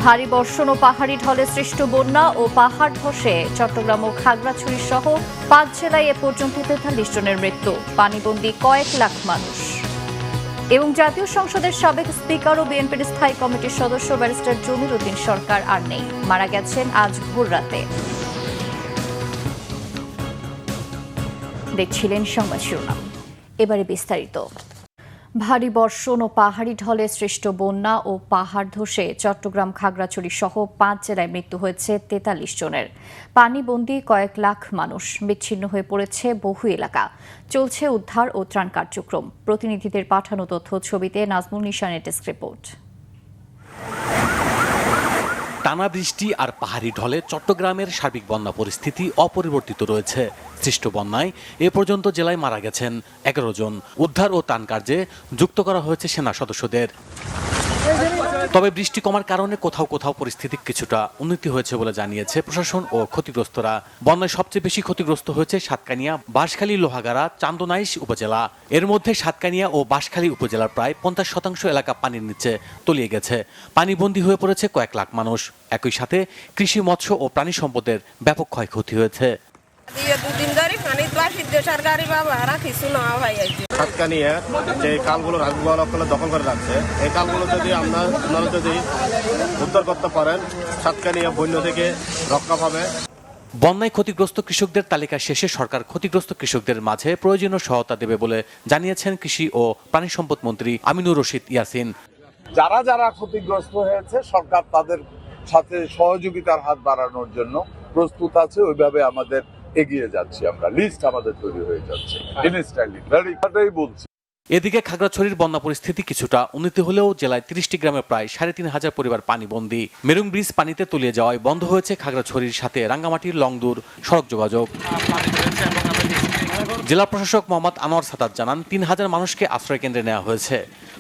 ভারী বর্ষণ ও পাহাড়ি ঢলে সৃষ্ট বন্যা ও পাহাড় ধসে চট্টগ্রাম ও খাগড়াছড়ি সহ ৫ জেলায় এ পর্যন্ত ৪৩ জনের মৃত্যু, পানিবন্দী কয়েক লাখ মানুষ। এবং জাতীয় সংসদের সাবেক স্পিকার ও বিএনপির স্থায়ী কমিটির সদস্য ব্যারিস্টার জমির উদ্দিন সরকার আর নেই, মারা গেছেন আজ ভোর রাতে। দেখছিলেন সংবাদ শিরোনাম, এবারে বিস্তারিত। ভারী বর্ষণ ও পাহাড়ি ঢলে সৃষ্ট বন্যা ও পাহাড় ধসে চট্টগ্রাম খাগড়াছড়ি সহ ৫ জেলায় মৃত্যু হয়েছে ৪৩ জনের, পানিবন্দী কয়েক লাখ মানুষ, বিচ্ছিন্ন হয়ে পড়েছে বহু এলাকা। চলছে উদ্ধার ও ত্রাণ কার্যক্রম। প্রতিনিধিদের পাঠানো তথ্য ছবিতে নাজমুল নিশানের ডেস্ক রিপোর্ট। টানা বৃষ্টি আর পাহাড়ি ঢলে চট্টগ্রামের সার্বিক বন্যা পরিস্থিতি অপরিবর্তিত রয়েছে। সৃষ্ট বন্যায় এ পর্যন্ত জেলায় মারা গেছেন ১১ জন। উদ্ধার ও ত্রাণ কার্যে যুক্ত করা হয়েছে সেনা সদস্যদের। তবে বৃষ্টি কমার কারণে কোথাও কোথাও পরিস্থিতি কিছুটা উন্নতি হয়েছে বলে জানিয়েছে প্রশাসন ও ক্ষতিগ্রস্তরা। বন্যায় সবচেয়ে বেশি ক্ষতিগ্রস্ত হয়েছে সাতকানিয়া, বাঁশখালী, লোহাগাড়া, চান্দনাইশ উপজেলা। এর মধ্যে সাতকানিয়া ও বাঁশখালী উপজেলার প্রায় ৫০% এলাকা পানির নিচে তলিয়ে গেছে। পানিবন্দী হয়ে পড়েছে কয়েক লাখ মানুষ। একই সাথে কৃষি, মৎস্য ও প্রাণী সম্পদের ব্যাপক ক্ষয়ক্ষতি হয়েছে। সাতকানিয়া যে খালগুলো রাজবাড়া দখল করে রাখছে, এই খালগুলো যদি আপনারা যদি উদ্ধার করতে পারেন, সাতকানিয়া বন্য থেকে রক্ষা পাবে। বন্যায় ক্ষতিগ্রস্ত কৃষকদের তালিকা শেষে সরকার ক্ষতিগ্রস্ত কৃষকদের মাঝে প্রয়োজনীয় সহায়তা দেবে বলে জানিয়েছেন কৃষি ও প্রাণী সম্পদ মন্ত্রী আমিনুর রশিদ ইয়াসিন। যারা যারা ক্ষতিগ্রস্ত হয়েছে সরকার তাদের সাথে সহযোগিতার হাত বাড়ানোর জন্য প্রস্তুত আছে। ওইভাবে আমাদের এগিয়ে যাচ্ছি, আমরা লিস্ট আমাদের তৈরি হয়ে যাচ্ছে ইনস্ট্যান্টলি বলছি। এদিকে খাগড়াছড়ির বন্যা পরিস্থিতি কিছুটা উন্নতি হলেও জেলায় ৩০টি গ্রামে প্রায় ৩৫০০ পরিবার পানিবন্দী। মেরুং ব্রিজ পানিতে তলিয়ে যাওয়ায় বন্ধ হয়েছে খাগড়াছড়ির সাথে রাঙ্গামাটির লংদুর সড়ক যোগাযোগ। জেলা প্রশাসক মোহাম্মদ আনোয়ার সাদাত জানান, ৩,০০০ মানুষকে আশ্রয় কেন্দ্রে নেওয়া হয়েছে।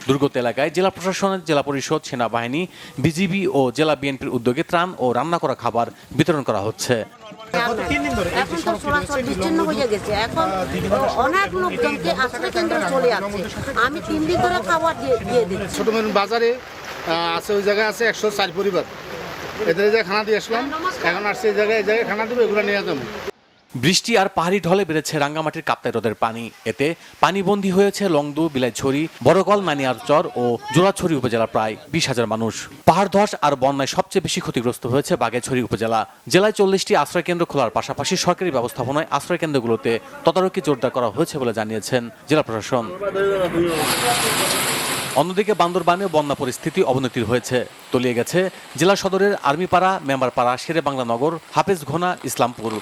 দুর্গত এলাকায় জেলা প্রশাসনের, জেলা পরিষদ, সেনাবাহিনী, বিজিবি ও জেলা বিএনপির উদ্যোগে ত্রাণ ও রান্না করা খাবার বিতরণ করা হচ্ছে। এখন তো চলাচল বিচ্ছিন্ন হয়ে গেছে, এখন অনেক লোকজনকে আশ্রয় কেন্দ্রে চলে আসছে। আমি ৩ দিন ধরে খাবার দিয়ে দিচ্ছি। ছোট বাজারে আছে, ওই জায়গায় আছে ১০৪ পরিবার, এদের জায়গায় খানা দিয়ে আসলাম। এখন আসছে এই জায়গায় খানা দেবো, এগুলো নিয়ে যাবো। বৃষ্টি আর পাহাড়ি ঢলে বেড়েছে রাঙ্গামাটির কাপ্তাই হ্রদের পানি। এতে পানিবন্দী হয়েছে লংদু, বিলাইছড়ি, বড়কল, নানিয়ারচর ও জোড়াছড়ি উপজেলার প্রায় ২০,০০০ মানুষ। পাহাড় ধস আর বন্যায় সবচেয়ে বেশি ক্ষতিগ্রস্ত হয়েছে বাঘেছড়ি উপজেলা। জেলায় ৪০টি আশ্রয়কেন্দ্র খোলার পাশাপাশি সরকারি ব্যবস্থাপনায় আশ্রয়কেন্দ্রগুলোতে তদারকি জোরদার করা হয়েছে বলে জানিয়েছেন জেলা প্রশাসন। অন্যদিকে বান্দরবানেও বন্যা পরিস্থিতি অবনতি হয়েছে। তলিয়ে গেছে জেলা সদরের আর্মিপাড়া, মেম্বারপাড়া, শেরে বাংলা নগর, হাফেজ ঘোনা, ইসলামপুর।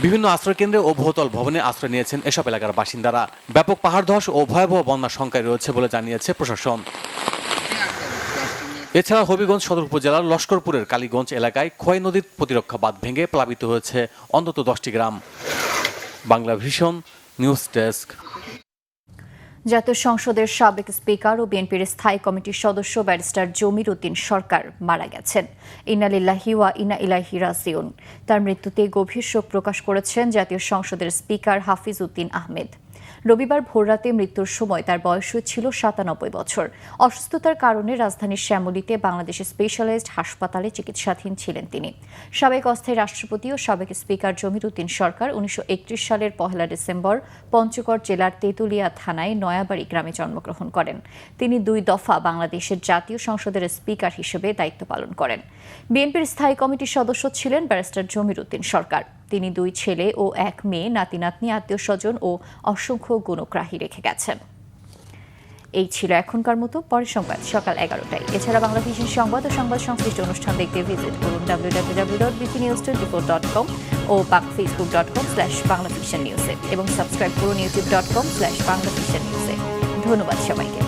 বিভিন্ন আশ্রয়কেন্দ্রে ও বহুতল ভবনে আশ্রয় নিয়েছেন এসব এলাকার বাসিন্দারা। ব্যাপক পাহাড় ধস ও ভয়াবহ বন্যার শঙ্কায় রয়েছে বলে জানিয়েছে প্রশাসন। এছাড়া হবিগঞ্জ সদর উপজেলার লস্করপুরের কালীগঞ্জ এলাকায় খোয়াই নদীর প্রতিরক্ষা বাঁধ ভেঙে প্লাবিত হয়েছে অন্তত ১০টি গ্রাম। Bangla vision news desk. জাতীয় সংসদের সাবেক স্পিকার ও বিএনপির স্থায়ী কমিটির সদস্য ব্যারিস্টার জমির উদ্দিন সরকার মারা গেছেন। ইন্না লিল্লাহি ওয়া ইন্না ইলাইহি রাজিউন। তার মৃত্যুতে গভীর শোক প্রকাশ করেছেন জাতীয় সংসদের স্পিকার হাফিজ উদ্দিন আহমেদ। রবিবার ভোররাতে মৃত্যুর সময় তার বয়স ছিল ৯৭ বছর। অসুস্থতার কারণে রাজধানীর শ্যামলীতে বাংলাদেশের স্পেশালাইজড হাসপাতালে চিকিৎসাধীন ছিলেন তিনি। সাবেক অস্থায়ী রাষ্ট্রপতি ও সাবেক স্পিকার জমির উদ্দিন সরকার ১৯৩১ সালের ১ ডিসেম্বর পঞ্চগড় জেলার তেঁতুলিয়া থানায় নয়াবাড়ি গ্রামে জন্মগ্রহণ করেন। তিনি ২ দফা বাংলাদেশের জাতীয় সংসদের স্পিকার হিসেবে দায়িত্ব পালন করেন। বিএনপির স্থায়ী কমিটির সদস্য ছিলেন ব্যারিস্টার জমির উদ্দিন সরকার। তিনি ২ ছেলে ও ১ মেয়ে, নাতি নাতনি, আত্মীয় স্বজন ও অসংখ্য গুণগ্রাহী রেখে গেছেন। এই ছিল এখনকার মতো। পরের সংবাদ সকাল ১১টায়। এছাড়া বাংলা ভিশন সংবাদ ও সংবাদ সংশ্লিষ্ট অনুষ্ঠান দেখতে ভিজিট করুন www.bpnews24.com ও facebook.com/banglavisionnews এবং সাবস্ক্রাইব করুন youtube.com/banglavisionnews। ধন্যবাদ সবাইকে।